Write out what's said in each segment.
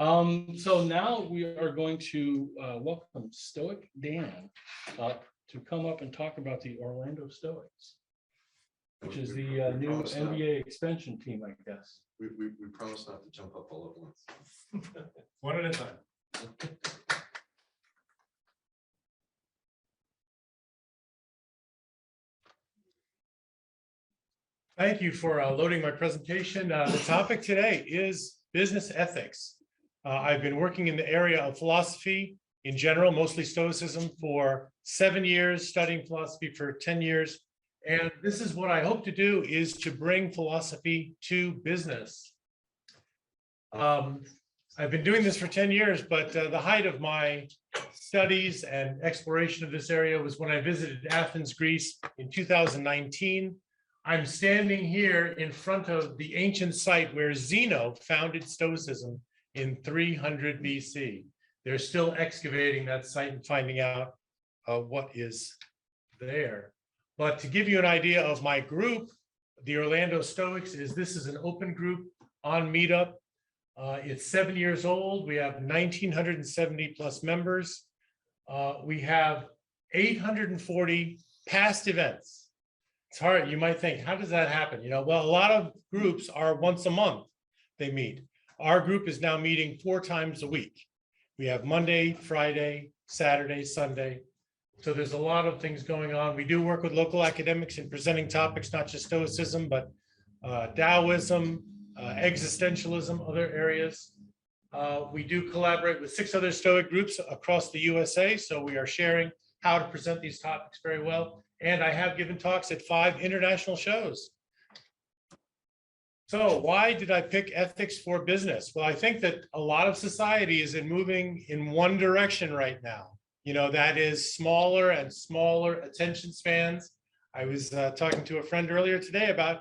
So now we are going to welcome Stoic Dan up to come up and talk about the Orlando Stoics, which is the new NBA expansion team, I guess. We promise not to jump up all at once. One at a time. Thank you for loading my presentation. The topic today is business ethics. I've been working in the area of philosophy in general, mostly Stoicism, for 7 years, studying philosophy for 10 years. And this is what I hope to do, is to bring philosophy to business. I've been doing this for 10 years, but the height of my studies and exploration of this area was when I visited Athens, Greece in 2019. I'm standing here in front of the ancient site where Zeno founded Stoicism in 300 BC. They're still excavating that site and finding out what is there. But to give you an idea of my group, the Orlando Stoics, this is an open group on Meetup. It's 7 years old. We have 1,970 plus members. We have 840 past events. It's hard. You might think, how does that happen? Well, a lot of groups are once a month they meet. Our group is now meeting 4 times a week. We have Monday, Friday, Saturday, Sunday. So there's a lot of things going on. We do work with local academics in presenting topics, not just Stoicism, but Taoism, existentialism, other areas. We do collaborate with 6 other Stoic groups across the USA. So we are sharing how to present these topics very well. And I have given talks at 5 international shows. So why did I pick ethics for business? Well, I think that a lot of society is moving in one direction right now. That is smaller and smaller attention spans. I was talking to a friend earlier today about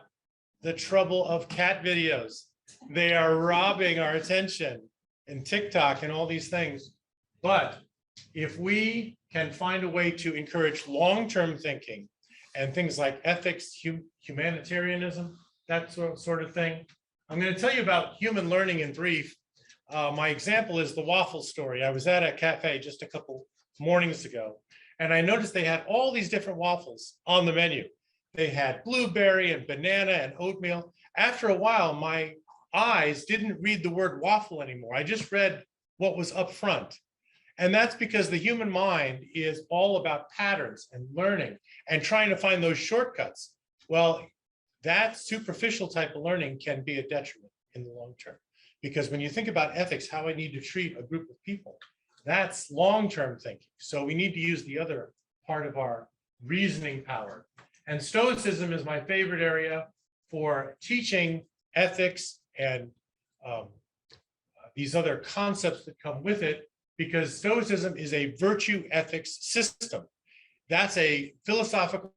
the trouble of cat videos. They are robbing our attention, and TikTok and all these things. But if we can find a way to encourage long-term thinking and things like ethics, humanitarianism, that sort of thing. I'm going to tell you about human learning in brief. My example is the waffle story. I was at a cafe just a couple mornings ago, and I noticed they had all these different waffles on the menu. They had blueberry and banana and oatmeal. After a while, my eyes didn't read the word waffle anymore. I just read what was up front. And that's because the human mind is all about patterns and learning and trying to find those shortcuts. Well, that superficial type of learning can be a detriment in the long term. Because when you think about ethics, how I need to treat a group of people, that's long-term thinking. So we need to use the other part of our reasoning power. And Stoicism is my favorite area for teaching ethics and these other concepts that come with it, because Stoicism is a virtue ethics system. That's a philosophical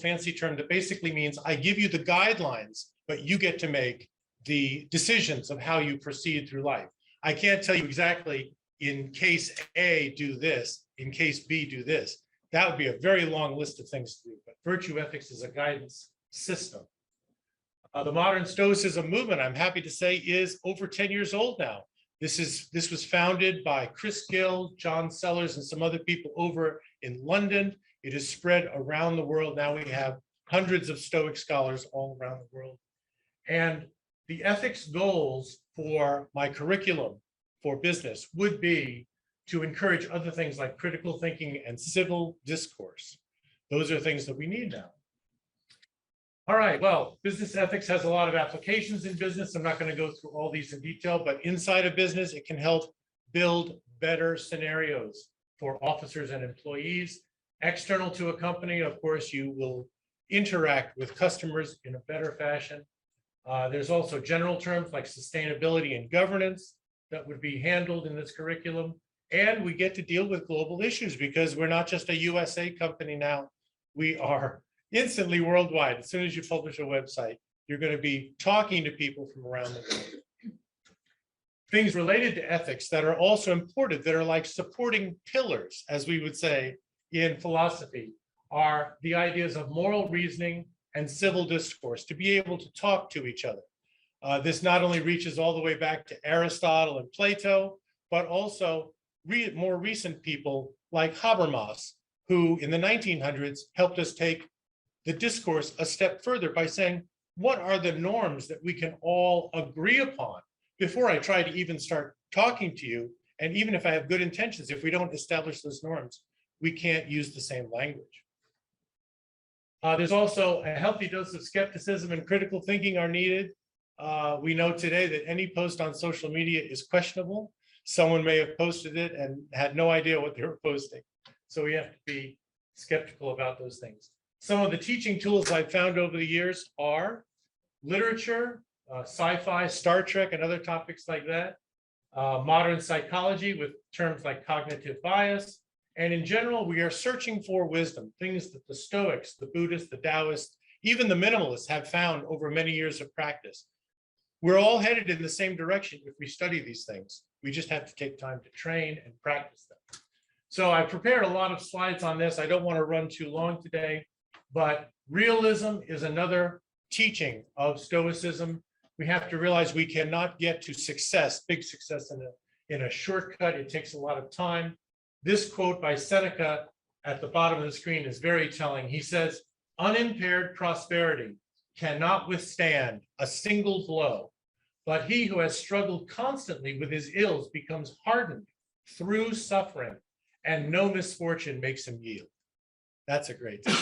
fancy term that basically means I give you the guidelines, but you get to make the decisions of how you proceed through life. I can't tell you exactly, in case A, do this, in case B, do this. That would be a very long list of things to do, but virtue ethics is a guidance system. The modern Stoicism movement, I'm happy to say, is over 10 years old now. This was founded by Chris Gill, John Sellers, and some other people over in London. It is spread around the world. Now we have hundreds of Stoic scholars all around the world. And the ethics goals for my curriculum for business would be to encourage other things like critical thinking and civil discourse. Those are things that we need now. All right, well, business ethics has a lot of applications in business. I'm not going to go through all these in detail, but inside of business, it can help build better scenarios for officers and employees. External to a company, of course, you will interact with customers in a better fashion. There's also general terms like sustainability and governance that would be handled in this curriculum. And we get to deal with global issues because we're not just a USA company now. We are instantly worldwide. As soon as you publish a website, you're going to be talking to people from around the world. Things related to ethics that are also important, that are like supporting pillars, as we would say in philosophy, are the ideas of moral reasoning and civil discourse, to be able to talk to each other. This not only reaches all the way back to Aristotle and Plato, but also more recent people like Habermas, who in the 1900s helped us take the discourse a step further by saying, what are the norms that we can all agree upon before I try to even start talking to you? And even if I have good intentions, if we don't establish those norms, we can't use the same language. There's also a healthy dose of skepticism and critical thinking are needed. We know today that any post on social media is questionable. Someone may have posted it and had no idea what they were posting. So we have to be skeptical about those things. Some of the teaching tools I've found over the years are literature, sci-fi, Star Trek, and other topics like that, modern psychology with terms like cognitive bias. And in general, we are searching for wisdom, things that the Stoics, the Buddhists, the Taoists, even the minimalists have found over many years of practice. We're all headed in the same direction if we study these things. We just have to take time to train and practice them. So I prepared a lot of slides on this. I don't want to run too long today, but realism is another teaching of Stoicism. We have to realize we cannot get to success, big success in a shortcut. It takes a lot of time. This quote by Seneca at the bottom of the screen is very telling. He says, unimpaired prosperity cannot withstand a single blow, but he who has struggled constantly with his ills becomes hardened through suffering, and no misfortune makes him yield. That's a great thing.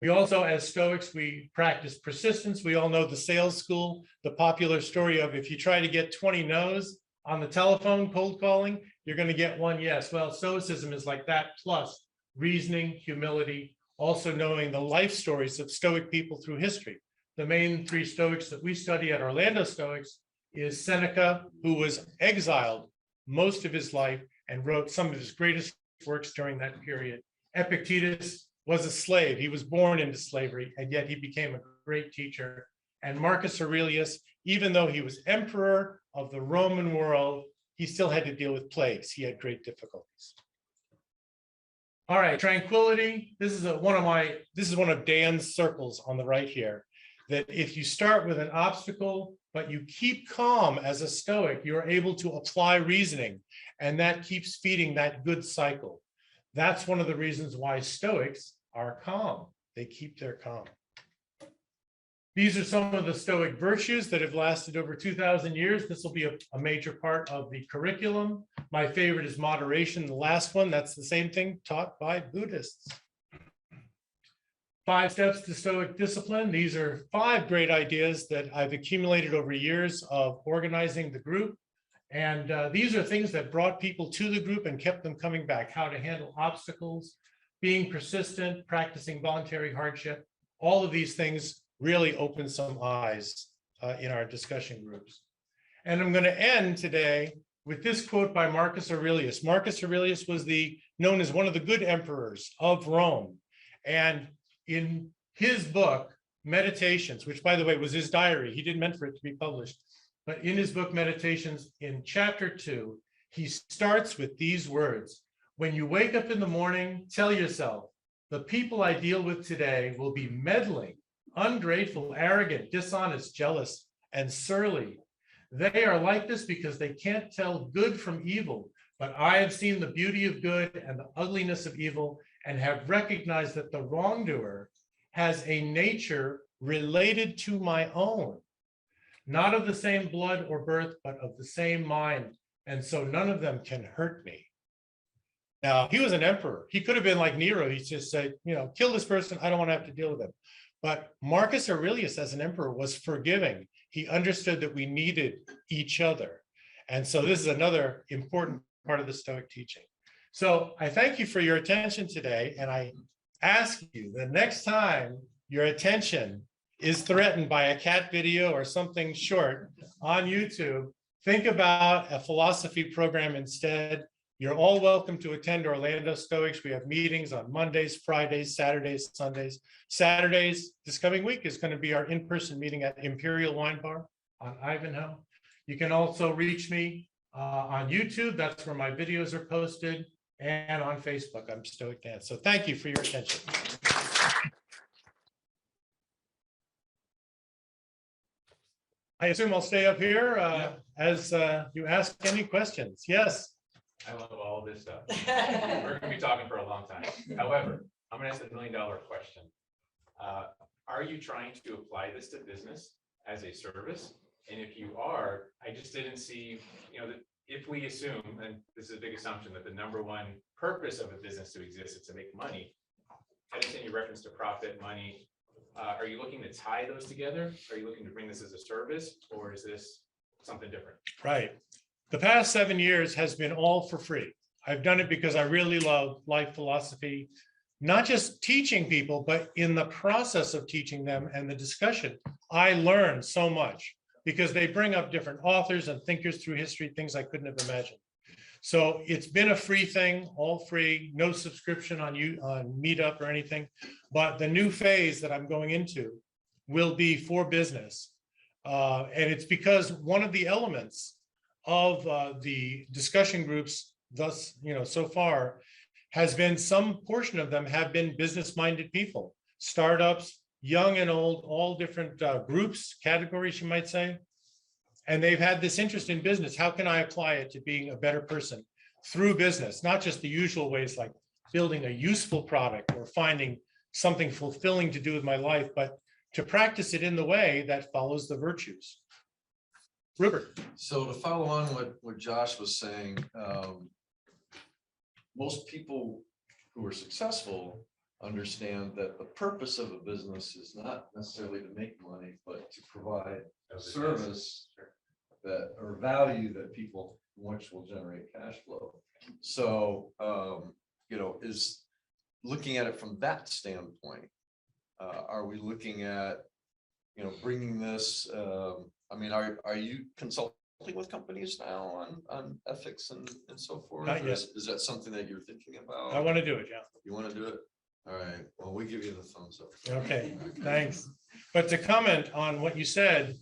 We also, as Stoics, we practice persistence. We all know the sales school, the popular story of if you try to get 20 no's on the telephone cold calling, you're going to get one yes. Well, Stoicism is like that, plus reasoning, humility, also knowing the life stories of Stoic people through history. The main three Stoics that we study at Orlando Stoics is Seneca, who was exiled most of his life and wrote some of his greatest works during that period. Epictetus was a slave. He was born into slavery, and yet he became a great teacher. And Marcus Aurelius, even though he was emperor of the Roman world, he still had to deal with plagues. He had great difficulties. All right, tranquility. This is one of Dan's circles on the right here, that if you start with an obstacle, but you keep calm as a Stoic, you're able to apply reasoning, and that keeps feeding that good cycle. That's one of the reasons why Stoics are calm. They keep their calm. These are some of the Stoic virtues that have lasted over 2,000 years. This will be a major part of the curriculum. My favorite is moderation, the last one. That's the same thing taught by Buddhists. 5 steps to Stoic discipline. These are 5 great ideas that I've accumulated over years of organizing the group. And these are things that brought people to the group and kept them coming back. How to handle obstacles, being persistent, practicing voluntary hardship. All of these things really open some eyes in our discussion groups. And I'm going to end today with this quote by Marcus Aurelius. Marcus Aurelius was known as one of the good emperors of Rome. And in his book, Meditations, which by the way was his diary, he didn't meant for it to be published, but in his book, Meditations, in chapter 2, he starts with these words: when you wake up in the morning, tell yourself, the people I deal with today will be meddling, ungrateful, arrogant, dishonest, jealous, and surly. They are like this because they can't tell good from evil, but I have seen the beauty of good and the ugliness of evil and have recognized that the wrongdoer has a nature related to my own, not of the same blood or birth, but of the same mind, and so none of them can hurt me. Now, he was an emperor. He could have been like Nero. He just said, kill this person. I don't want to have to deal with them. But Marcus Aurelius, as an emperor, was forgiving. He understood that we needed each other. And so this is another important part of the Stoic teaching. So I thank you for your attention today. And I ask you, the next time your attention is threatened by a cat video or something short on YouTube, think about a philosophy program instead. You're all welcome to attend Orlando Stoics. We have meetings on Mondays, Fridays, Saturdays, Sundays. Saturdays, this coming week, is going to be our in-person meeting at Imperial Wine Bar on Ivanhoe. You can also reach me on YouTube. That's where my videos are posted. And on Facebook, I'm Stoic Dan. So thank you for your attention. I assume I'll stay up here as you ask any questions. Yes. I love all this stuff. We're gonna be talking for a long time. However, I'm gonna ask the $1 million question. Are you trying to apply this to business as a service? And if you are, I just didn't see, that if we assume, and this is a big assumption, that the number one purpose of a business to exist is to make money. I understand your reference to profit, money. Are you looking to tie those together? Are you looking to bring this as a service, or is this something different? Right. The past 7 years has been all for free. I've done it because I really love life philosophy, not just teaching people, but in the process of teaching them and the discussion, I learned so much because they bring up different authors and thinkers through history, things I couldn't have imagined. So it's been a free thing, all free, no subscription on Meetup or anything. But the new phase that I'm going into will be for business. And it's because one of the elements of the discussion groups thus, so far, has been some portion of them have been business-minded people, startups, young and old, all different groups, categories, you might say. And they've had this interest in business. How can I apply it to being a better person through business? Not just the usual ways like building a useful product or finding something fulfilling to do with my life, but to practice it in the way that follows the virtues. Rupert. So to follow on what Josh was saying, most people who are successful understand that the purpose of a business is not necessarily to make money, but to provide a service that or value that people which will generate cash flow. So is looking at it from that standpoint, are we looking at bringing this are you consulting with companies now on ethics and so forth? Not yet. Is that something that you're thinking about? I want to do it, yeah. You want to do it? All right, well, we give you the thumbs up. Okay, thanks. But to comment on what you said,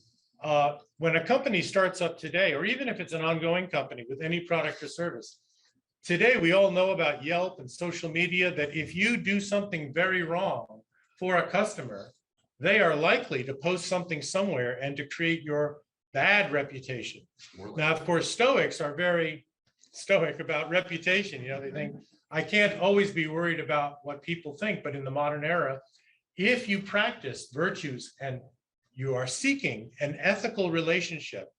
when a company starts up today, or even if it's an ongoing company with any product or service, today we all know about Yelp and social media that if you do something very wrong for a customer, they are likely to post something somewhere and to create your bad reputation. Now, of course, Stoics are very stoic about reputation. They think, I can't always be worried about what people think, but in the modern era, if you practice virtues and you are seeking an ethical relationship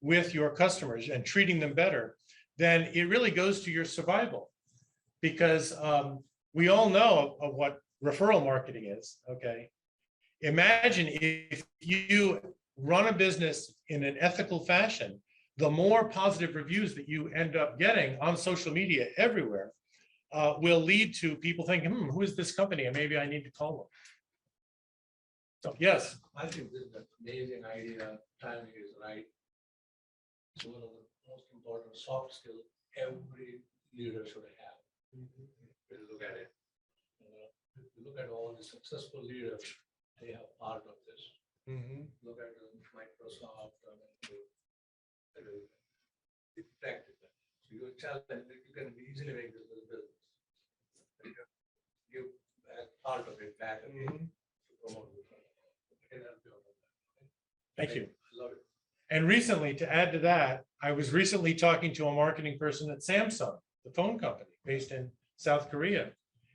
with your customers and treating them better, then it really goes to your survival. Because we all know of what referral marketing is, okay? Imagine if you run a business in an ethical fashion, the more positive reviews that you end up getting on social media everywhere will lead to people thinking, who is this company? And maybe I need to call them. So, yes. I think this is an amazing idea. Timing is right. It's one of the most important soft skills every leader should have. When you look at it, if you look at all the successful leaders, they have part of this. Look at Microsoft, it's practical. So you tell them that you can easily make this a business. You as part of it back again to promote it. Thank you. I love it. And recently, to add to that, I was recently talking to a marketing person at Samsung, the phone company based in South Korea.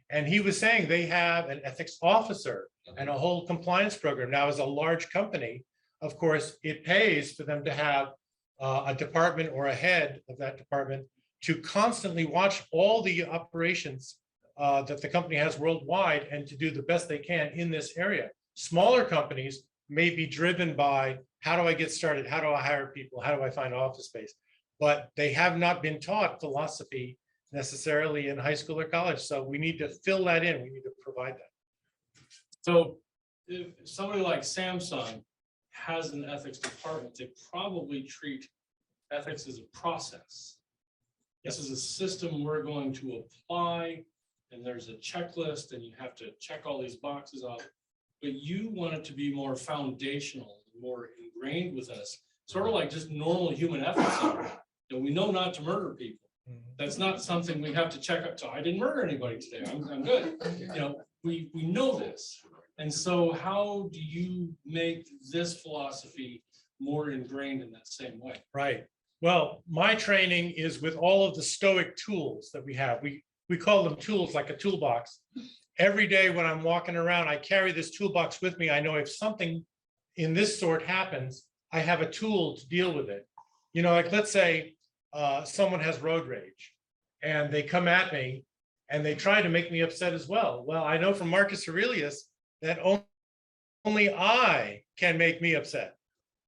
And he was saying they have an ethics officer and a whole compliance program. Now, as a large company, of course, it pays for them to have a department or a head of that department to constantly watch all the operations that the company has worldwide and to do the best they can in this area. Smaller companies may be driven by, how do I get started? How do I hire people? How do I find office space? But they have not been taught philosophy necessarily in high school or college. So we need to fill that in. We need to provide that. So if somebody like Samsung has an ethics department, they probably treat ethics as a process. This is a system we're going to apply, and there's a checklist, and you have to check all these boxes off. But you want it to be more foundational, more ingrained with us, sort of like just normal human ethics. We know not to murder people. That's not something we have to check up to. I didn't murder anybody today. I'm good. We know this. And so how do you make this philosophy more ingrained in that same way. Right. Well, my training is with all of the Stoic tools that we have. We call them tools, like a toolbox. Every day when I'm walking around, I carry this toolbox with me. I know if something in this sort happens, I have a tool to deal with it. You know, like let's say someone has road rage and they come at me and they try to make me upset as well. Well, I know from Marcus Aurelius that only I can make me upset.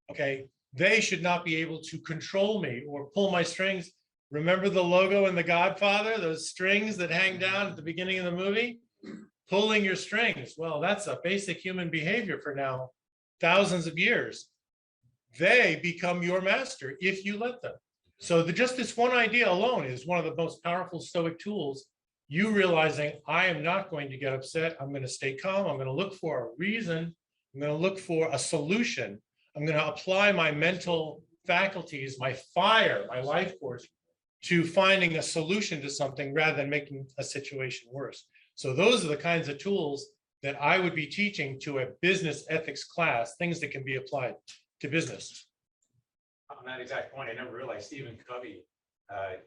Okay, they should not be able to control me or pull my strings. Remember the logo in The Godfather, those strings that hang down at the beginning of the movie? Pulling your strings. Well, that's a basic human behavior for now thousands of years. They become your master if you let them. So just this one idea alone is one of the most powerful Stoic tools. You realizing I am not going to get upset. I'm going to stay calm. I'm going to look for a reason. I'm going to look for a solution. I'm going to apply my mental faculties, my fire, my life force to finding a solution to something rather than making a situation worse. So those are the kinds of tools that I would be teaching to a business ethics class, things that can be applied to business. On that exact point, I never realized Stephen Covey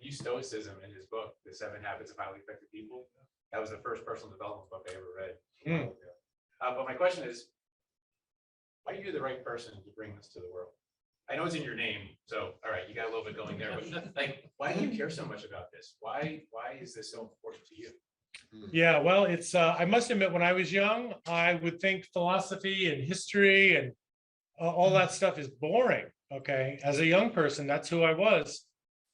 used Stoicism in his book, The 7 Habits of Highly Effective People. That was the first personal development book I ever read. But my question is, why are you the right person to bring this to the world? I know it's in your name, so all right, you got a little bit going there, but like, why do you care so much about this? Why is this so important to you? Yeah, well, it's I must admit, when I was young, I would think philosophy and history and all that stuff is boring. Okay, as a young person, that's who I was.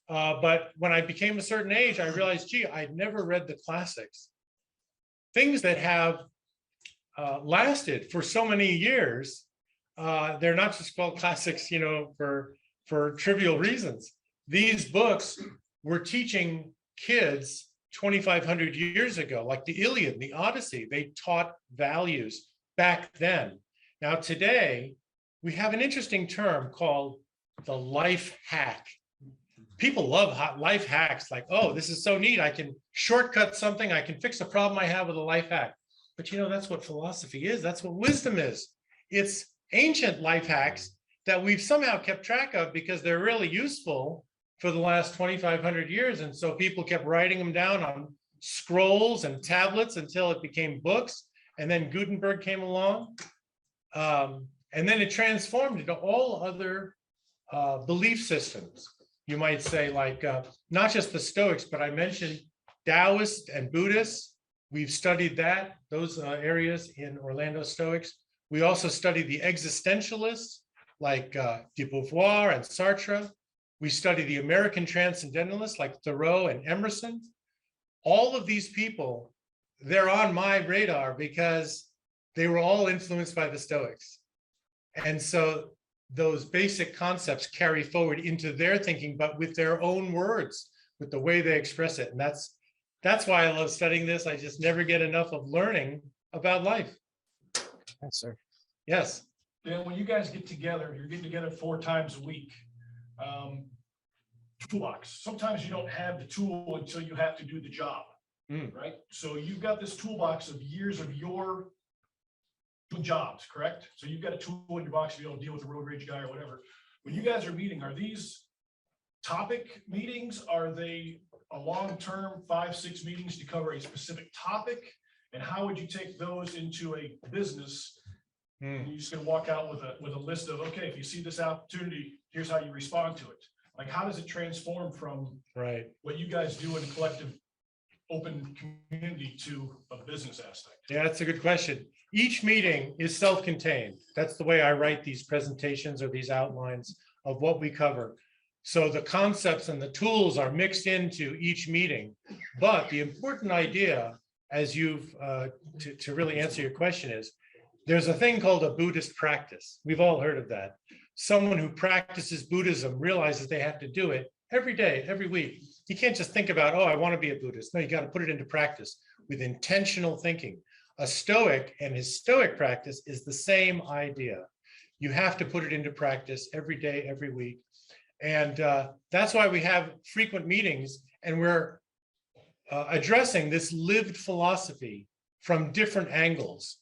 But when I became a certain age, I realized, gee, I'd never read the classics. Things that have lasted for so many years. They're not just called classics, you know, for trivial reasons. These books were teaching kids 2,500 years ago, like the Iliad, the Odyssey. They taught values back then. Now today, we have an interesting term called the life hack. People love life hacks, like, oh, this is so neat. I can shortcut something. I can fix a problem I have with a life hack. But you know, that's what philosophy is. That's what wisdom is. It's ancient life hacks that we've somehow kept track of because they're really useful for the last 2,500 years. And so people kept writing them down on scrolls and tablets until it became books. And then Gutenberg came along. And then it transformed into all other belief systems. You might say, like, not just the Stoics, but I mentioned Taoists and Buddhists. We've studied those areas in Orlando Stoics. We also study the existentialists like de Beauvoir and Sartre. We study the American transcendentalists like Thoreau and Emerson. All of these people, they're on my radar because they were all influenced by the Stoics. And so those basic concepts carry forward into their thinking, but with their own words, with the way they express it. And that's why I love studying this. I just never get enough of learning about life. Yes, sir. Yes. Dan, when you guys get together, you're getting together 4 times a week. Toolbox. Sometimes you don't have the tool until you have to do the job, right? So you've got this toolbox of years of your jobs, correct? So you've got a tool in your box to be able to deal with a road rage guy or whatever. When you guys are meeting, are these topic meetings? Are they a long-term 5-6 meetings to cover a specific topic? And how would you take those into a business? You're just going to walk out with a list of, okay, if you see this opportunity, here's how you respond to it. Like, how does it transform from what you guys do in a collective open community to a business aspect? Yeah, that's a good question. Each meeting is self-contained. That's the way I write these presentations or these outlines of what we cover. So the concepts and the tools are mixed into each meeting. But the important idea, as you've to really answer your question, is there's a thing called a Buddhist practice. We've all heard of that. Someone who practices Buddhism realizes they have to do it every day, every week. You can't just think about, oh, I want to be a Buddhist. No, you got to put it into practice with intentional thinking. A Stoic and his Stoic practice is the same idea. You have to put it into practice every day, every week. And that's why we have frequent meetings, and we're addressing this lived philosophy from different angles.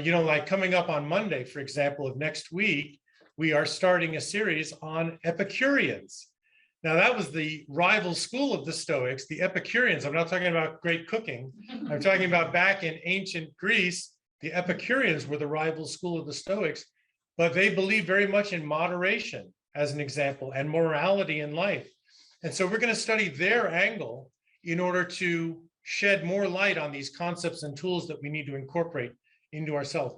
You know, like coming up on Monday, for example, of next week, we are starting a series on Epicureans. Now, that was the rival school of the Stoics, the Epicureans. I'm not talking about great cooking. I'm talking about back in ancient Greece, the Epicureans were the rival school of the Stoics, but they believed very much in moderation, as an example, and morality in life. And so we're going to study their angle in order to shed more light on these concepts and tools that we need to incorporate into ourselves.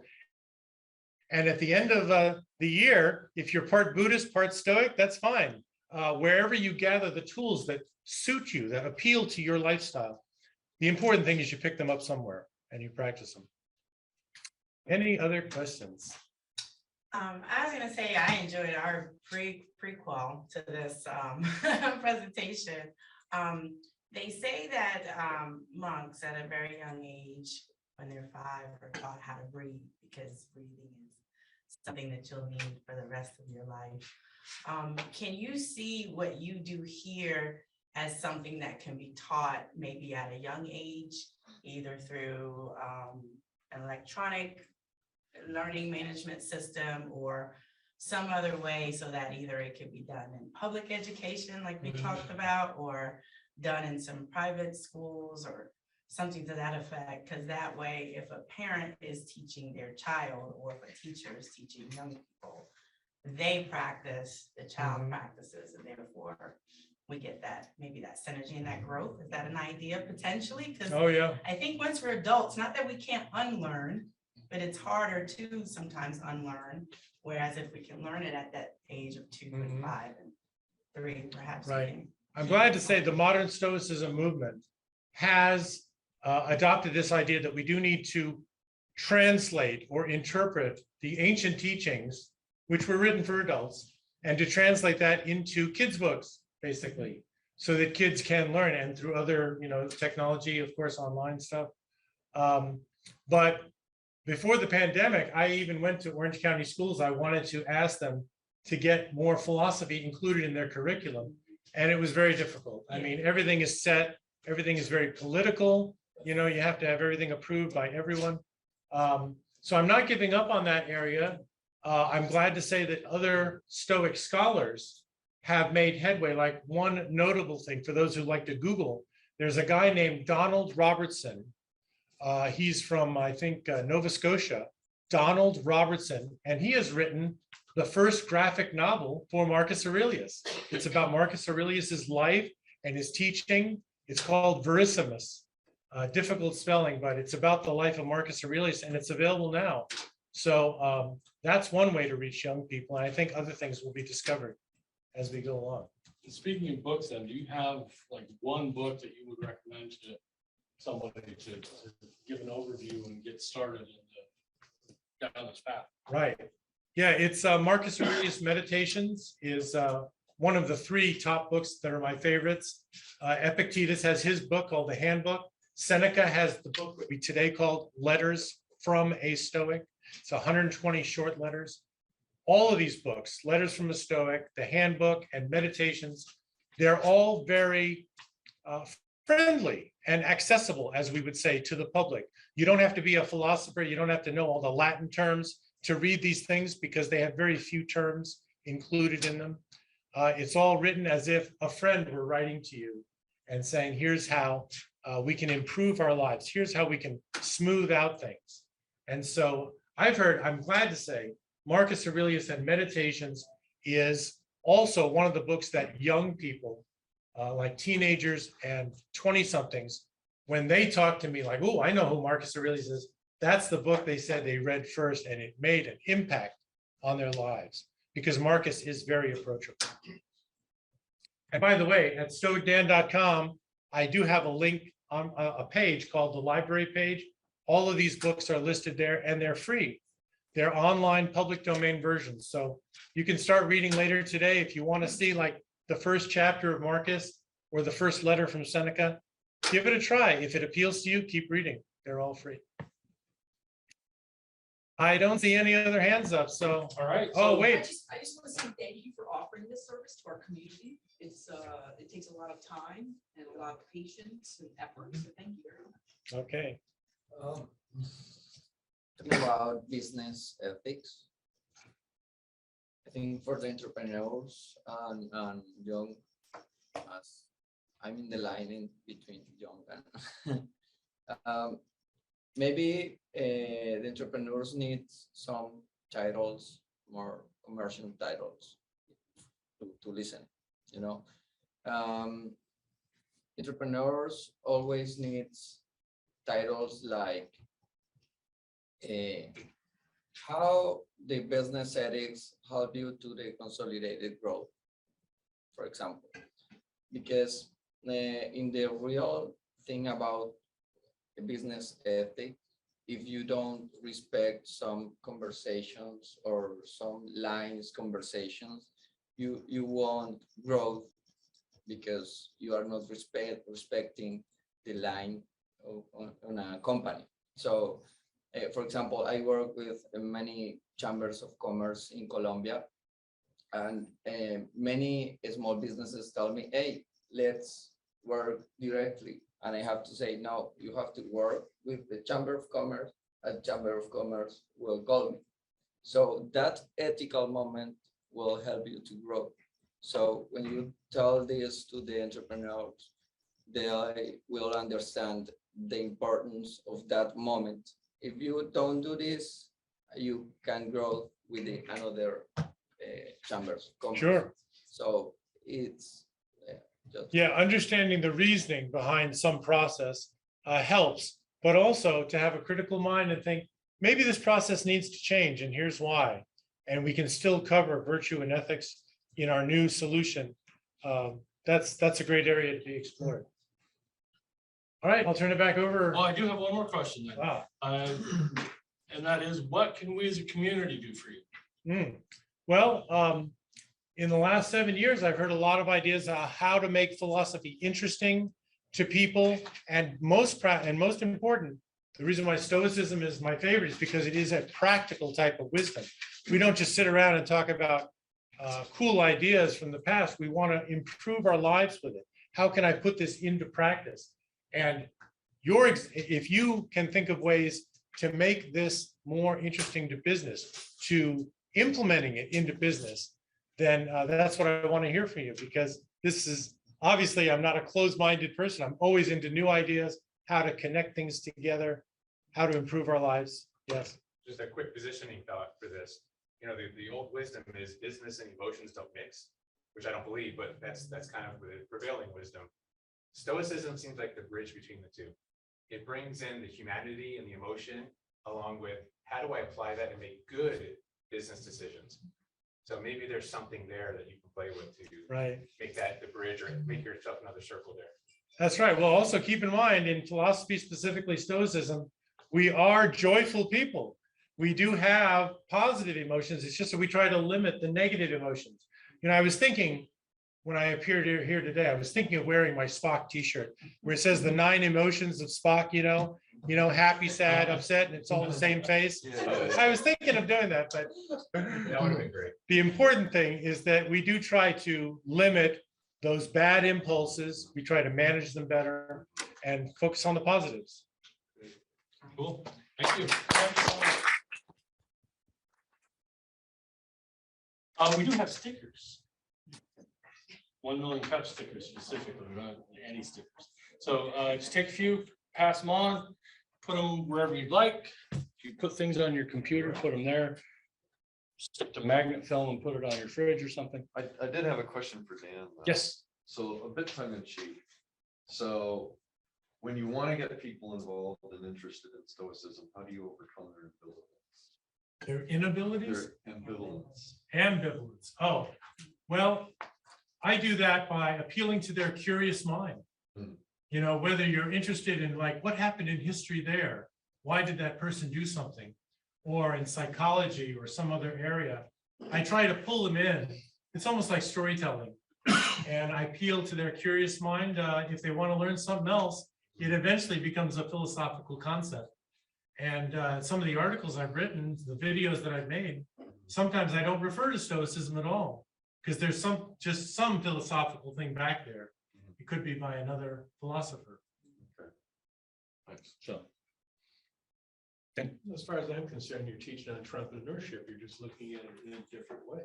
And at the end of the year, if you're part Buddhist, part Stoic, that's fine. Wherever you gather the tools that suit you, that appeal to your lifestyle, the important thing is you pick them up somewhere and you practice them. Any other questions? I was gonna say, I enjoyed our prequel to this presentation. They say that monks at a very young age, when they're 5, are taught how to breathe, because breathing is something that you'll need for the rest of your life. Can you see what you do here as something that can be taught maybe at a young age, either through an electronic learning management system or some other way, so that either it could be done in public education like we talked about, or done in some private schools or something to that effect? Because that way, if a parent is teaching their child, or if a teacher is teaching young people, they practice, the child practices, and therefore we get that, maybe that synergy and that growth. Is that an idea potentially? Because Oh, yeah. I think once we're adults, not that we can't unlearn, but it's harder to sometimes unlearn. Whereas if we can learn it at that age of 2 and 5 and 3, perhaps. we Right. can I'm keep glad it to say the going. modern Stoicism movement has adopted this idea that we do need to translate or interpret the ancient teachings, which were written for adults, and to translate that into kids' books, basically, so that kids can learn, and through other, technology, of course, online stuff. But before the pandemic, I even went to Orange County schools. I wanted to ask them to get more philosophy included in their curriculum, and it was very difficult. I mean, everything is set, everything is very political. You have to have everything approved by everyone. So I'm not giving up on that area. I'm glad to say that other Stoic scholars have made headway. Like, one notable thing for those who like to Google, there's a guy named Donald Robertson. He's from, I think, Nova Scotia, Donald Robertson, and he has written the first graphic novel for Marcus Aurelius. It's about Marcus Aurelius's life and his teaching. It's called Verissimus. Difficult spelling, but it's about the life of Marcus Aurelius, and it's available now. So that's one way to reach young people, and I think other things will be discovered as we go along. Speaking of books, then, do you have like one book that you would recommend to somebody to give an overview and get started down this path? Right. Yeah, it's Marcus Aurelius Meditations is one of the 3 top books that are my favorites. Epictetus has his book called The Handbook. Seneca has the book that we today called Letters from a Stoic. It's 120 short letters. All of these books, Letters from a Stoic, The Handbook, and Meditations, they're all very friendly and accessible, as we would say, to the public. You don't have to be a philosopher. You don't have to know all the Latin terms to read these things, because they have very few terms included in them. It's all written as if a friend were writing to you and saying, here's how we can improve our lives. Here's how we can smooth out things. And so I'm glad to say, Marcus Aurelius and Meditations is also one of the books that young people, like teenagers and 20-somethings, when they talk to me like, oh, I know who Marcus Aurelius is, that's the book they said they read first, and it made an impact on their lives, because Marcus is very approachable. And by the way, at stoicdan.com, I do have a link on a page called the library page. All of these books are listed there, and they're free. They're online public domain versions. So you can start reading later today if you want to see like the first chapter of Marcus or the first letter from Seneca. Give it a try. If it appeals to you, keep reading. They're all free. I don't see any other hands up, so. All right. Oh, so- wait. I just want to say thank you for offering this service to our community. It takes a lot of time and a lot of patience and effort, so thank you very much. Okay. Talking about business ethics. I think for the entrepreneurs and young, as I'm in the line in between young and maybe the entrepreneurs need some titles, more commercial titles to listen, you know. Um, Entrepreneurs always needs titles like how the business ethics help you to the consolidated growth, for example, because in the real thing about a business ethic, if you don't respect some conversations or some lines conversations, you won't grow because you are not respecting the line on a company. So, for example, I work with many chambers of commerce in Colombia, and many small businesses tell me, hey, let's work directly. And I have to say, no, you have to work with the Chamber of Commerce, and Chamber of Commerce will call me. So that ethical moment will help you to grow. So when you tell this to the entrepreneurs, they will understand the importance of that moment. If you don't do this, you can grow with another chambers of commerce. Sure. So it's just Yeah, understanding the reasoning behind some process helps, but also to have a critical mind and think, maybe this process needs to change and here's why. And we can still cover virtue and ethics in our new solution. That's a great area to be explored. All right, I'll turn it back over. Well, I do have one more question then. Wow. And that is, what can we as a community do for you? Well, in the last 7 years, I've heard a lot of ideas on how to make philosophy interesting to people, and most important, the reason why Stoicism is my favorite is because it is a practical type of wisdom. We don't just sit around and talk about cool ideas from the past. We want to improve our lives with it. How can I put this into practice? And if you can think of ways to make this more interesting to business, to implementing it into business, then that's what I want to hear from you, because this is obviously, I'm not a closed-minded person. I'm always into new ideas, how to connect things together, how to improve our lives. Yes. Just a quick positioning thought for this. You know, the old wisdom is business and emotions don't mix, which I don't believe, but that's kind of the prevailing wisdom. Stoicism seems like the bridge between the two. It brings in the humanity and the emotion, along with how do I apply that and make good business decisions. So maybe there's something there that you can play with to make that the bridge, or make yourself another circle there. That's right. Well, also keep in mind, in philosophy, specifically Stoicism, we are joyful people. We do have positive emotions. It's just that we try to limit the negative emotions. You know, I was thinking when I appeared here today, I was thinking of wearing my Spock t-shirt where it says the 9 emotions of Spock, you know, happy, sad, upset, and it's all the same face. I was thinking of doing that, but That would have been great. the important thing is that we do try to limit those bad impulses. We try to manage them better and focus on the positives. Cool. Thank you. We do have stickers. 1 million cup stickers specifically, not any stickers. So just take a few, pass them on, put them wherever you'd like. If you put things on your computer, put them there. Stick to magnet film and put it on your fridge or something. I did have a question for Dan, though. Yes. So a bit tongue in cheek. So when you want to get people involved and interested in Stoicism, how do you overcome their Their inabilities? Their ambivalence. Ambivalence. Oh, well, I do that by appealing to their curious mind. You know, whether you're interested in like what happened in history there, why did that person do something, or in psychology or some other area, I try to pull them in. It's almost like storytelling, and I appeal to their curious mind. If they want to learn something else, it eventually becomes a philosophical concept. And some of the articles I've written, the videos that I've made, sometimes I don't refer to Stoicism at all, because there's just some philosophical thing back there. It could be by another philosopher. Okay. Thanks. So. As far as I'm concerned, you're teaching entrepreneurship. You're just looking at it in a different way.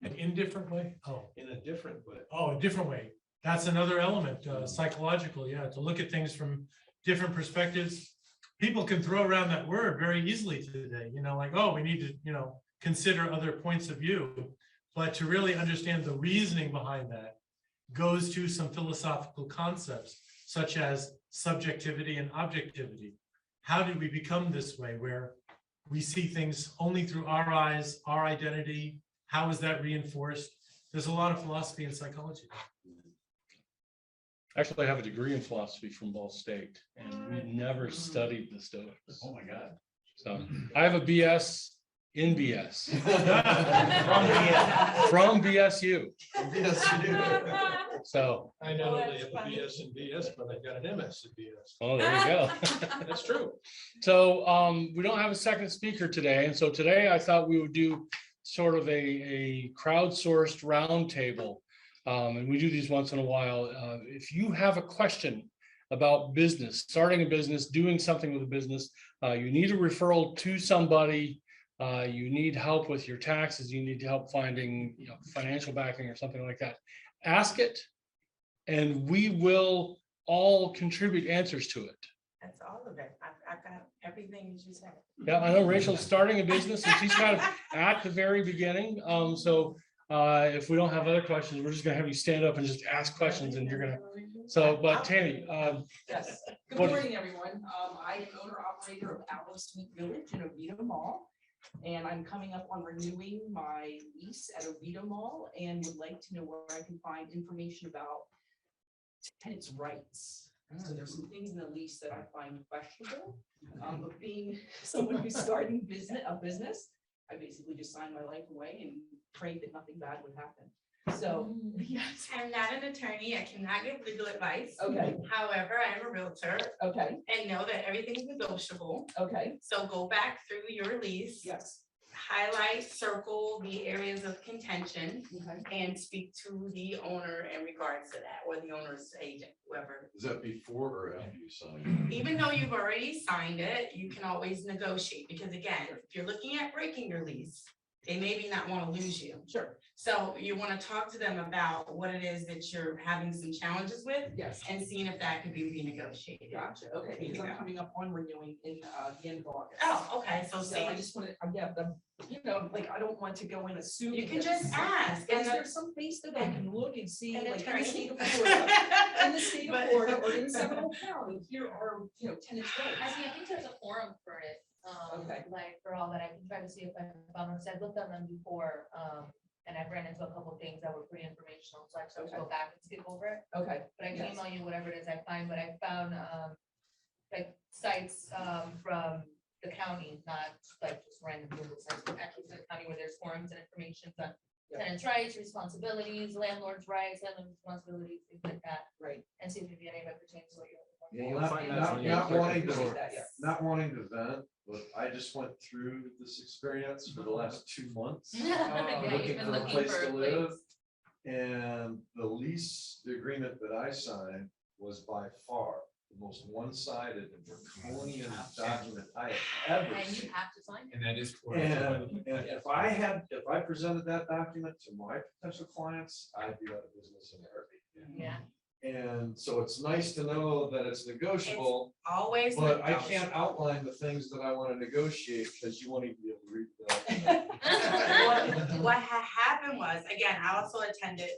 An indifferent way? Oh, in a different way. a different way. That's another element, psychological, yeah, to look at things from different perspectives. People can throw around that word very easily today, like, oh, we need to, consider other points of view. But to really understand the reasoning behind that goes to some philosophical concepts, such as subjectivity and objectivity. How did we become this way, where we see things only through our eyes, our identity? How is that reinforced? There's a lot of philosophy and psychology. Actually, I have a degree in philosophy from Ball State, and we never studied the Stoics. Oh, my God. So I have a BS in BS From from BSU. Yes, you do. So, I not only have a BS and BS, but I've got an MS and BS. oh, there you go. That's true. So we don't have a second speaker today. And so today I thought we would do sort of a crowdsourced roundtable. And we do these once in a while. If you have a question about business, starting a business, doing something with a business, you need a referral to somebody, you need help with your taxes, you need help finding financial backing or something like that, ask it, and we will all contribute answers to it. That's all of it. I've got everything you said. Yeah, I know Rachel's starting a business and she's kind of at the very beginning. So if we don't have other questions, we're just gonna have you stand up and just ask questions and you're gonna, so, but Tammy, Yes, good What- morning, everyone. I am owner operator of Allo Sweet Village in Oviedo Mall. And I'm coming up on renewing my lease at Oviedo Mall and would like to know where I can find information about tenants' rights. So there's some things in the lease that I find questionable. But being someone who's starting a business, I basically just signed my life away and prayed that nothing bad would happen. So, yes, I'm not an attorney. I cannot give legal advice. okay, However, I am a realtor okay, and know that everything's negotiable. okay, So go back through your lease, yes, highlight, circle the areas of contention, okay. and speak to the owner in regards to that, or the owner's agent, whoever. Is that before or after you sign? Even though you've already signed it, you can always negotiate, because again, if you're looking at breaking your lease, they maybe not want to lose you. Sure, So you want to talk to them about what it is that you're having some challenges with yes. and seeing if that could be renegotiated. Gotcha, okay, because I'm coming up on renewing in the end of August. Oh, okay, so So I say, just wanted, like, I don't want to go in assuming. you can that just this is- ask. Is there some place that I can look and see, An like, in the attorney. state of Florida, in the state of But- Florida or in Seminole County, here are, tenants' rights? I think there's a forum for it, Okay. like for all that, I can try to see if I found them, I've looked on them before, and I've ran into a couple of things that were pretty informational, so I just have to go back and skip over it. Okay, But I can Yes. email you whatever it is I find, but I found, like sites, from the county, not like just random Google sites, but actually from the county where there's forums and information on Yeah. tenants' rights, responsibilities, landlord's rights, landlord responsibilities, things like that, right. and see if maybe any of it pertains to what you're looking for. Yeah, You'll not, find that not, on your not quick wanting report. to, That, yes. not wanting to vent, but I just went through this experience for the last 2 months. Yeah, Looking you've been for a looking place for to a live. place. And the agreement that I signed was by far the most one-sided and draconian document I have ever And seen. you have to sign it. And that is. And if I presented that document to my potential clients, I'd be out of business in a heartbeat. Yeah. And so it's nice to know that it's negotiable, always. but I negotiable. can't outline the things that I want to negotiate because you won't even be able to read that. What happened was, again, I also attended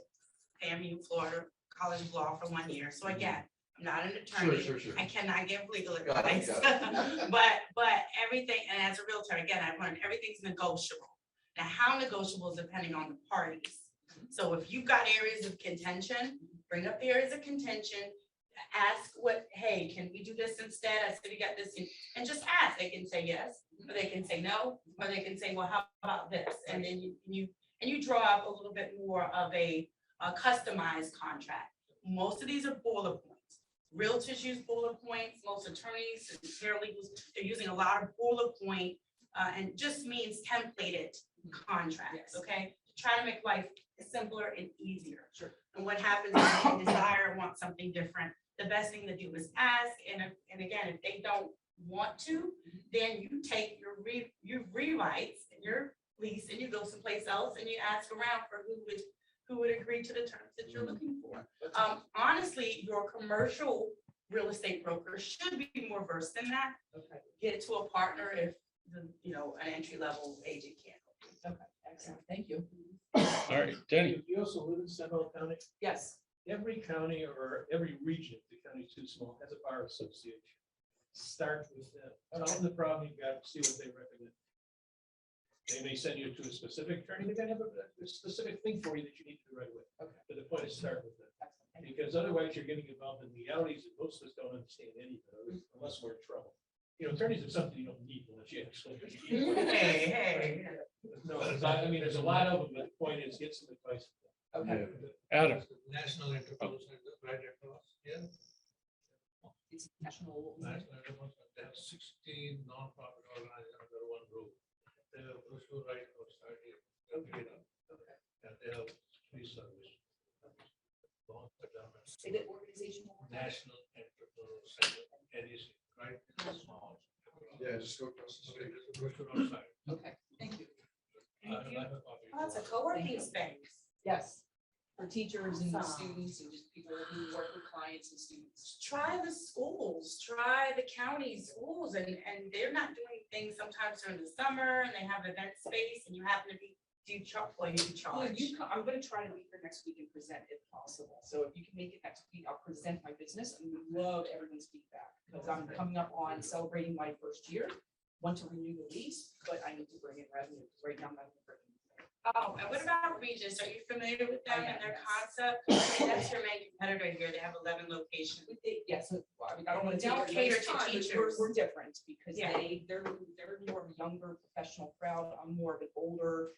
FAMU Florida College of Law for 1 year. So again, I'm not an attorney. Sure. I cannot give legal Got it, advice. got But everything, and as a realtor, again, I've learned everything's negotiable. Now, how negotiable is depending on the parties. So if you've got areas of contention, bring up the areas of contention, ask hey, can we do this instead? I said, we got this, and just ask. They can say yes, or they can say no, or they can say, well, how about this? And then you draw up a little bit more of a customized contract. Most of these are bullet points. Realtors use bullet points, most attorneys and paralegals, they're using a lot of bullet point, and just means templated contracts, Yes. okay? Try to make life simpler and easier. Sure. And what happens is they desire, want something different. The best thing to do is ask, and again, if they don't want to, then you take your rewrites and your lease and you go someplace else and you ask around for who would agree to the terms that you're looking for. Honestly, your commercial real estate broker should be more versed than that. Okay, Get to a partner if an entry level agent can't. okay, excellent, thank you. All right, Denny. You also live in Seminole County? Yes, Every county or every region, if the county's too small, has a bar association. Start with them. Tell them the problem you've got, see what they recommend. They may send you to a specific attorney, they're gonna have a specific thing for you that you need to do right away. Okay. But the point is start with them, excellent, thank you. because otherwise you're getting involved in legalities that most of us don't understand anything, unless we're in trouble. You know, attorneys are something you don't need unless you actually. Hey. No, I mean, there's a lot of them, but the point is get some advice. Okay, Adam. National Enterprise, right across, yeah. it's national. National Enterprise, they have 16 nonprofit organizations under one roof. They have brochure right outside here. Okay. And they have free service. Say that organization one more time. National Entrepreneur Center, NEC, right? Small. Yeah, just go across the street. There's a brochure outside. Okay, thank you. I have a copy. Oh, it's a co-working space. Yes, for teachers and Awesome. students and just people who work with clients and students. Try the schools, try the county schools, and they're not doing things sometimes during the summer, and they have event space, and you happen to do charge. Well, I'm gonna try to be here next week and present if possible. So if you can make it next week, I'll present my business and would love everyone's feedback. Because I'm coming up on celebrating my first year, want to renew the lease, but I need to bring in revenue, because right now I'm not bringing. Oh, and what about Regis? Are you familiar with them and their concept? That's your main competitor here. They have 11 locations. Yes, well, I mean, I don't want to They don't cater to teachers. We're different because Yeah. they're more of a younger professional crowd. I'm more of an older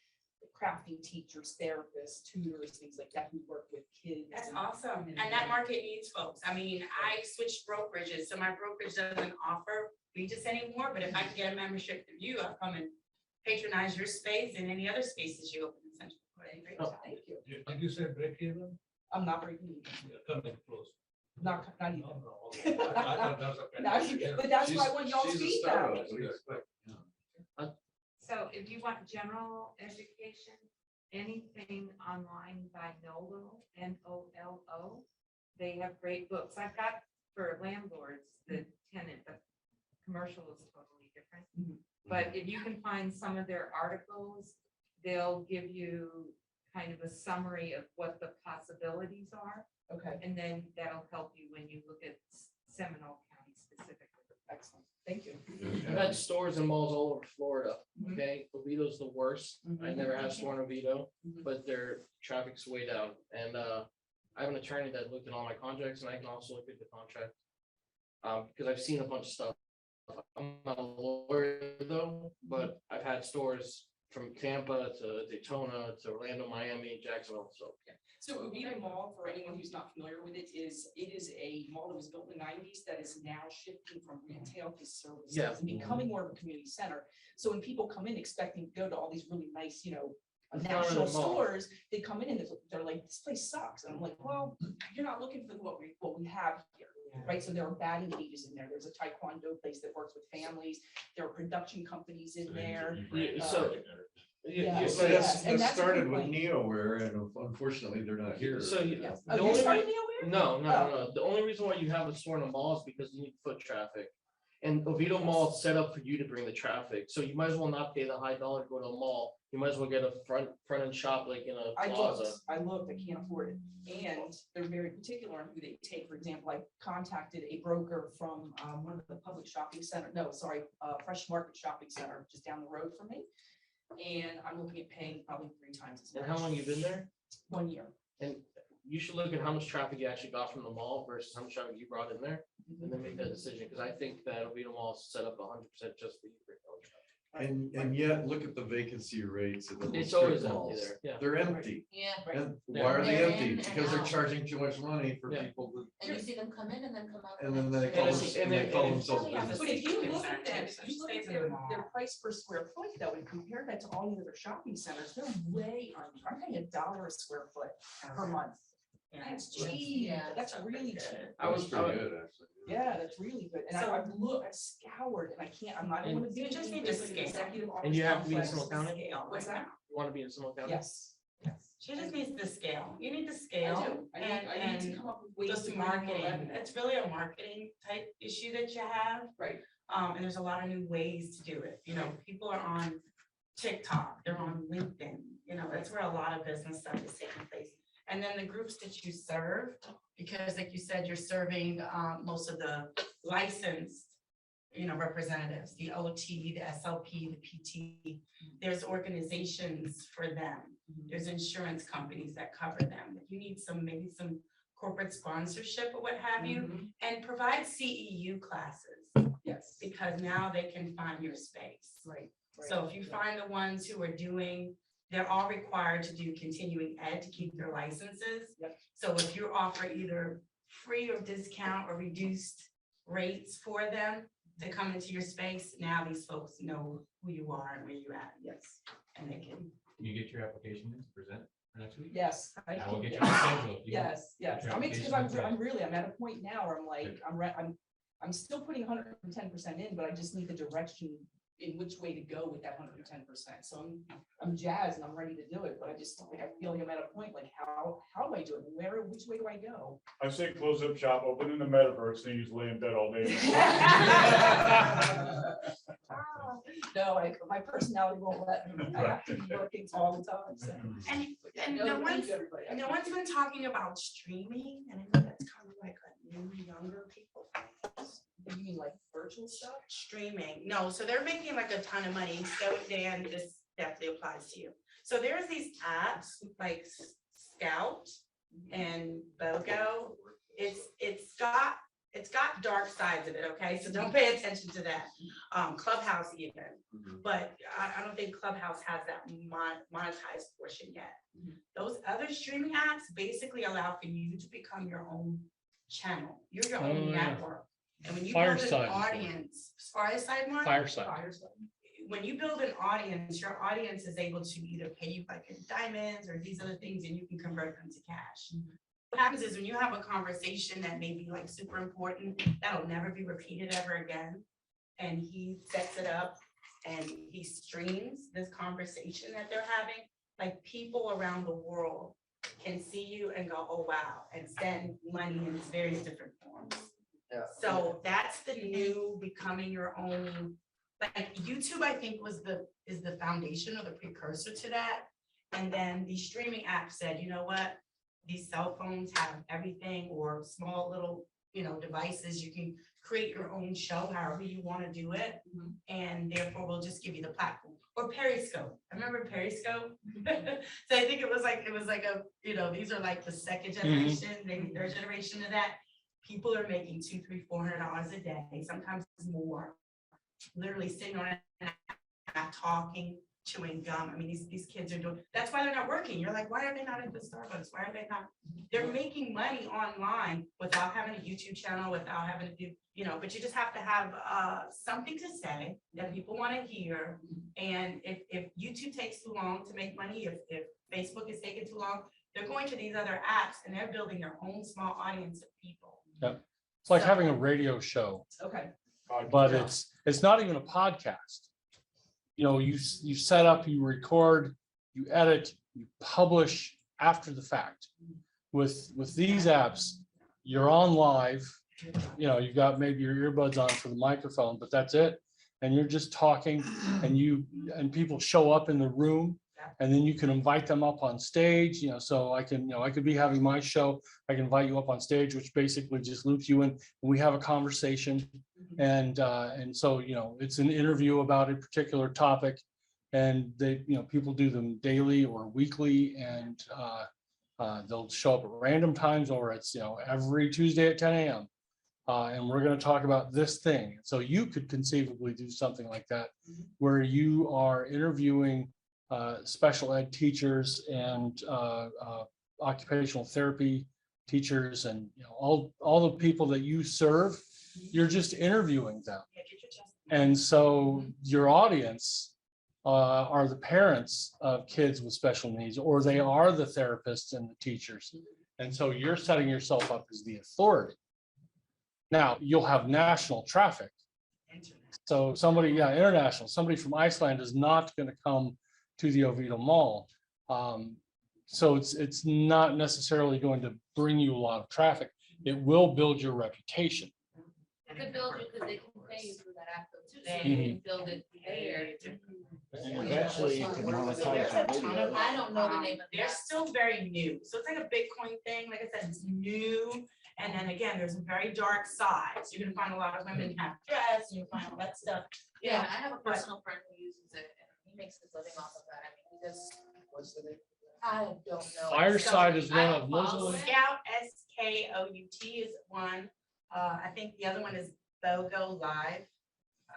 crafting teachers, therapists, tutors, things like that, who work with kids. That's awesome. And that market needs folks. I mean, I switched brokerages, so my brokerage doesn't offer Regis anymore, but if I can get a membership through you, I'll come and patronize your space and any other spaces you open in Central Florida. Thank you. Did you say break even? I'm not breaking even. You're coming close. Not even. No, no, okay. I thought that was a Not even, but that's why I want y'all's She's a feedback. startup. What do you expect? Yeah. So if you want general education, anything online by Nolo, Nolo, they have great books. I've got for landlords, the tenant, the commercial is totally different. Mhm. But if you can find some of their articles, they'll give you kind of a summary of what the possibilities are. Okay, And then that'll help you when you look at Seminole County specifically. excellent. Thank you. I've had stores and malls all over Florida. Mhm. Okay, Oviedo's the worst. I Mhm. never had a store in Oviedo, Mhm. but their traffic's way down. And I have an attorney that looked at all my contracts, and I can also look at the contract. Because I've seen a bunch of stuff. I'm not a lawyer though, but I've had stores from Tampa to Daytona to Orlando, Miami, Jacksonville. So So Oviedo Mall, for anyone who's not familiar with it, is a mall that was built in the 90s that is now shifting from retail to services Yeah. and becoming more of a community center. So when people come in expecting to go to all these really nice, national really a mall. stores, they come in and they're like, this place sucks. And I'm like, well, you're not looking for what we have here. Right, so there are batting cages in there. There's a taekwondo place that works with families. There are production companies in there. Yeah. So Yeah, that's, and that that's a started good with point. NeoWare, and unfortunately, they're not here. So you- Yes. the Oh, you only started way- NeoWare? No. The only reason why you have a store in a mall is because you need foot traffic. And Oviedo Mall is set up for you to bring the traffic. So you might as well not pay the high dollar to go to a mall. You might as well get a front end shop like in a I plaza. looked, I can't afford it. And they're very particular on who they take. For example, I contacted a broker from one of the public shopping center, Fresh Market Shopping Center, just down the road from me. And I'm looking at paying probably 3 times as much. And how long you been there? 1 year. And you should look at how much traffic you actually got from the mall versus how much traffic you brought in there, and then make that decision, because I think that Oviedo Mall is set up 100% just for you. for your traffic. And yet, look at the vacancy rates of the It's strip always empty malls. there, yeah. They're empty. Yeah, And Yeah. why are they They're empty? in and Because they're out. charging too much money for Yeah. people to, and you see them come in and then come out. and then they next call day. And them- it's- and they call and- themselves Yeah, business. But if you It's look at not them, cheap, so you look stays at in the their mall. price per square foot though, and compare that to all the other shopping centers, they're way under. I'm paying $1 a square foot per month. That's cheap. Yeah. That's really cheap. I was, Pretty good, actually. Yeah, that's really good. And So- I've looked, I've scoured and I can't, I'm not gonna do You just need to scale. executive. And you have office to be in complex. Seminole County? What's that? you want to be in Seminole County? Yes, yes. She just needs to scale. You need to I scale do. I need to and come up with ways just to bring more marketing. revenue. It's really a marketing type issue that you have. Right. And there's a lot of new ways to do it. You know, people are on TikTok, they're on LinkedIn, you know, that's where a lot of business stuff is taking place. And then the groups that you serve, because like you said, you're serving most of the licensed, you know, representatives, the OT, the SLP, the PT. There's organizations for them. There's insurance companies that cover them. If you need some, maybe some corporate sponsorship or what have you, Mhm. and provide CEU classes, Yes. because now they can find your space. Right. So if you find the ones who are doing, they're all required to do continuing ed to keep their licenses. Yep. So if you offer either free or discount or reduced rates for them to come into your space, now these folks know who you are and where you're at. Yes. And they can. Can you get your application in to present for next week? Yes. I will get you yes. on the schedule. if you want. Yes, yes. your I mean, because application I'm in. really, I'm at a point now where I'm like, I'm still putting 110% in, but I just need the direction in which way to go with that 110%. So I'm jazzed and I'm ready to do it, but I just, like, I feel like I'm at a point, like, how do I do it? Which way do I go? I say close up shop, open in the metaverse, and you just lay in bed all day. No, my personality won't let me. I have to be working all the time, so. And No, no thank one's, you, everybody. and no one's been talking about streaming, and I know that's kind of like a new younger people. You mean like virtual stuff? Streaming, no, so they're making like a ton of money, so Dan, this definitely applies to you. So there's these apps like Scout and BOGO. It's got dark sides of it, okay, so don't pay attention to that. Clubhouse even, but I don't think Clubhouse has that monetized portion yet. Those other streaming apps basically allow for you to become your own channel, you're your Oh, own yeah. network. And when you build an Fireside is one. audience, Fireside one? Fireside. When you build an audience, your audience is able to either pay you like in diamonds or these other things, and you can convert them to cash. What happens is when you have a conversation that may be like super important, that'll never be repeated ever again. And he sets it up and he streams this conversation that they're having, like people around the world can see you and go, oh, wow, and send money in various different forms. Yeah. So that's the new becoming your own, like YouTube, I think is the foundation or the precursor to that. And then the streaming app said, you know what? These cell phones have everything, or small little, you know, devices. You can create your own show however you want to do it. And therefore we'll just give you the platform. Or Periscope. I remember Periscope. So I think it was like a, you know, these are like the second generation, maybe third generation of that. People are making $200, $300, $400 a day, sometimes more. Literally sitting on an app, talking, chewing gum. I mean, these kids are doing, that's why they're not working. You're like, why are they not at the Starbucks? Why are they not? They're making money online without having a YouTube channel, without having to do, you know, but you just have to have something to say that people want to hear. And if YouTube takes too long to make money, if Facebook is taking too long, they're going to these other apps and they're building their own small audience of people. Yep. It's like So- having a radio show, Okay. but it's not even a podcast. You know, you set up, you record, you edit, you publish after the fact. With these apps, you're on live, you know, you've got maybe your earbuds on for the microphone, but that's it. And you're just talking and people show up in the room, and then you can invite them up on stage, you know, so I could be having my show, I can invite you up on stage, which basically just loops you in, and we have a conversation. And so, you know, it's an interview about a particular topic, and they, you know, people do them daily or weekly, and they'll show up at random times, or it's, you know, every Tuesday at 10 a.m. And we're going to talk about this thing. So you could conceivably do something like that, where you are interviewing special ed teachers and occupational therapy teachers, and, you know, all the people that you serve. You're just interviewing them. And so your audience are the parents of kids with special needs, or they are the therapists and the teachers. And so you're setting yourself up as the authority. Now, you'll have national traffic. Internet. So somebody, yeah, international, somebody from Iceland is not going to come to the Oviedo Mall. So it's not necessarily going to bring you a lot of traffic. It will build your reputation. It could build it because they can pay you through that app though too, so Mhm. you can build it there. And eventually you can monetize There's a your ton of videos. I don't know the name of They're that. still very new, so it's like a Bitcoin thing, like I said, it's new. And then again, there's a very dark side, so you're gonna find a lot of women half dressed, and you find all that stuff. you Yeah, know, I have a but- personal friend who uses it and he makes his living off of that. I mean, he just, I don't know. Fireside is one I of don't follow Muslim. Scout, SKOUT is one, I think the other one is BOGO Live.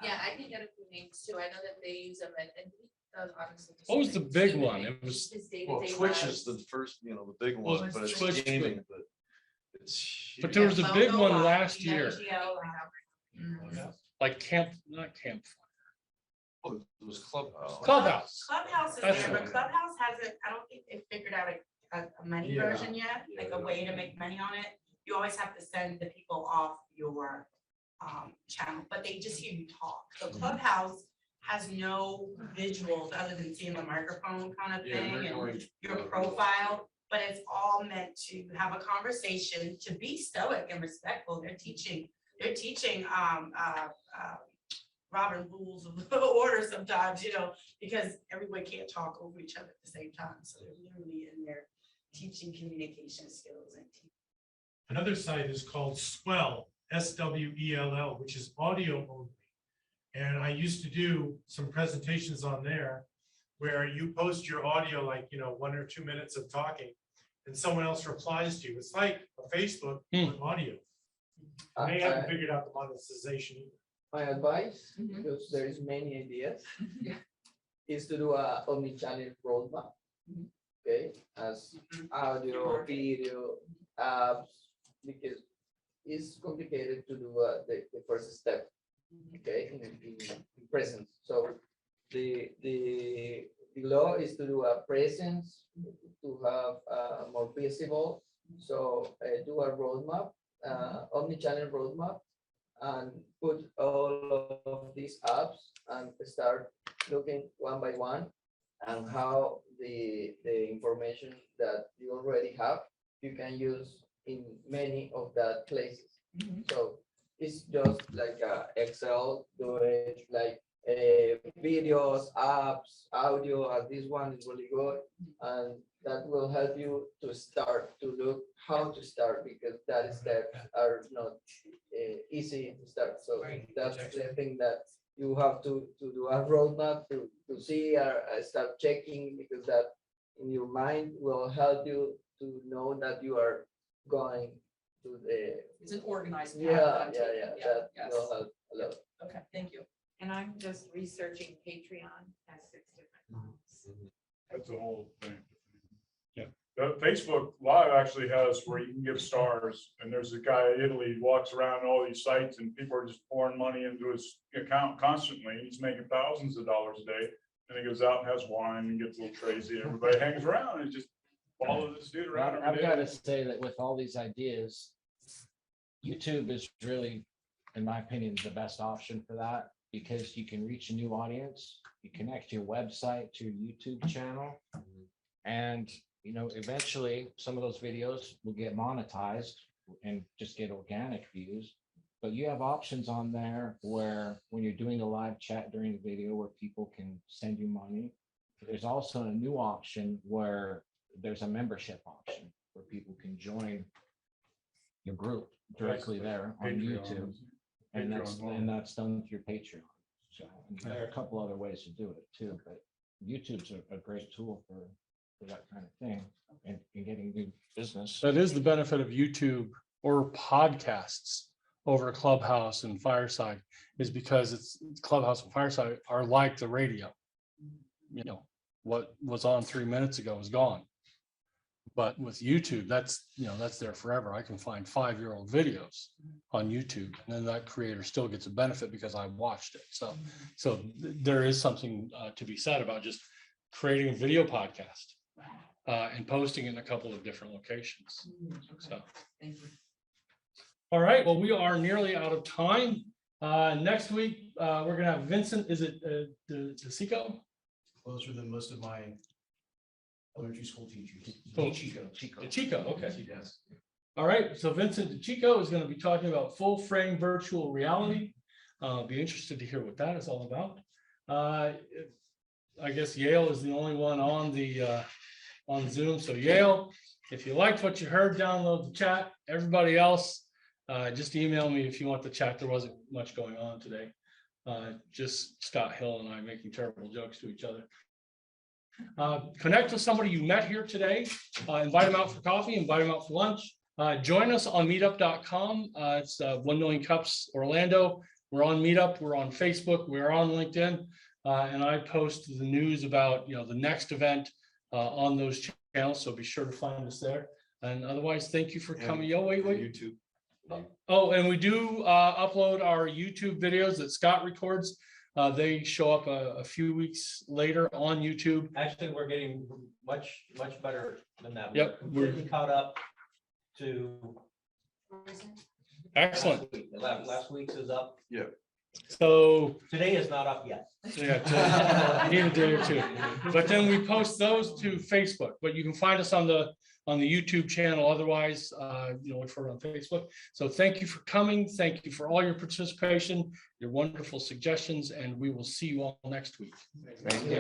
Yeah, I can get a few names too. I know that they use them and he does obviously. just What was the big one? streaming. It was, His Well, day-to-day Twitch lives. is the first, the big Well, one, but it's Twitch- gaming, but it's. But huge. there was a big BOGO one Live, last year. BOGO Live. Mhm. like not camp. Oh, it was Clubhouse. Clubhouse. Clubhouse is That's there, but right. Clubhouse hasn't, I don't think they figured out a money Yeah. version yet, like a way to make money on it. You always have to send the people off your channel, but they just hear you talk. So Clubhouse has no visuals other than seeing the microphone kind of Yeah, thing we're and going. your profile, but it's all meant to have a conversation, to be stoic and respectful. They're teaching Robin rules of order sometimes, because everybody can't talk over each other at the same time. So they're literally in there teaching communication skills and. Another site is called Swell, SWELL, which is audio only. And I used to do some presentations on there where you post your audio, like, 1 or 2 minutes of talking, and someone else replies to you. It's like a Facebook with audio. They haven't figured out the monetization either. My advice, because there is many ideas, is to do a omni-channel roadmap. Okay, as audio, video, apps, because it's complicated to do the first step. Okay, in presence. So the law is to do a presence, to have more visible. So do a roadmap, omni-channel roadmap, and put all of these apps and start looking one by one and how the information that you already have, you can use in many of that places. So it's just like Excel, do it like videos, apps, audio, and this one is really good. And that will help you to start to look how to start, because that steps are not easy to start. So that's the thing that you have to do a roadmap to see or start checking, because that in your mind will help you to know that you are going to the. It's an organized. path Yeah, that I'm yeah, taking. yeah, Yeah, that yes. will help a lot. Okay, thank you. And I'm just researching Patreon, has 6 different models. That's a whole thing. Yeah. The Facebook Live actually has where you can give stars, and there's a guy in Italy who walks around all these sites and people are just pouring money into his account constantly. He's making thousands of dollars a day. And he goes out and has wine and gets a little crazy. And everybody hangs around and just follows this dude around. I've every got day. to say that with all these ideas, YouTube is really, in my opinion, the best option for that, because you can reach a new audience. You connect your website to your YouTube channel. And, eventually some of those videos will get monetized and just get organic views. But you have options on there where when you're doing a live chat during the video where people can send you money. There's also a new option where there's a membership option where people can join your group directly there on Patreon. YouTube. And that's done through Patreon. So and there are a couple other ways to do it too, but YouTube's a great tool for that kind of thing and getting new business. That is the benefit of YouTube or podcasts over Clubhouse and Fireside, is because it's Clubhouse and Fireside are like the radio. What was on 3 minutes ago is gone. But with YouTube, that's there forever. I can find 5-year-old videos on YouTube, and then that creator still gets a benefit because I watched it. So there is something to be said about just creating a video podcast and posting in a couple of different locations. So, Thank you. all right, well, we are nearly out of time. Next week, we're gonna have Vincent, is it DeCicco? Closer than most of my elementary school teachers. Oh, Chico. DeCicco, okay. Yes. All right, so Vincent DeCicco is going to be talking about full frame virtual reality. Be interested to hear what that is all about. I guess Yale is the only one on the on Zoom. So Yale, if you liked what you heard, download the chat. Everybody else, just email me if you want the chat. There wasn't much going on today. Just Scott Hill and I making terrible jokes to each other. Connect with somebody you met here today. Invite them out for coffee, invite them out for lunch. Join us on meetup.com. It's 1 Million Cups Orlando. We're on Meetup, we're on Facebook, we're on LinkedIn, and I post the news about the next event on those channels. So be sure to find us there. And otherwise, thank you for coming. Oh, wait. YouTube. Oh, and we do upload our YouTube videos that Scott records. They show up a few weeks later on YouTube. Actually, we're getting much better than that. Yep, We're completely caught up to. Excellent. Last week's is up. Yeah. So Today is not up yet. yeah, need a day or two. But then we post those to Facebook. But you can find us on the YouTube channel. Otherwise, look for it on Facebook. So thank you for coming. Thank you for all your participation, your wonderful suggestions, and we will see you all next week. Thank you.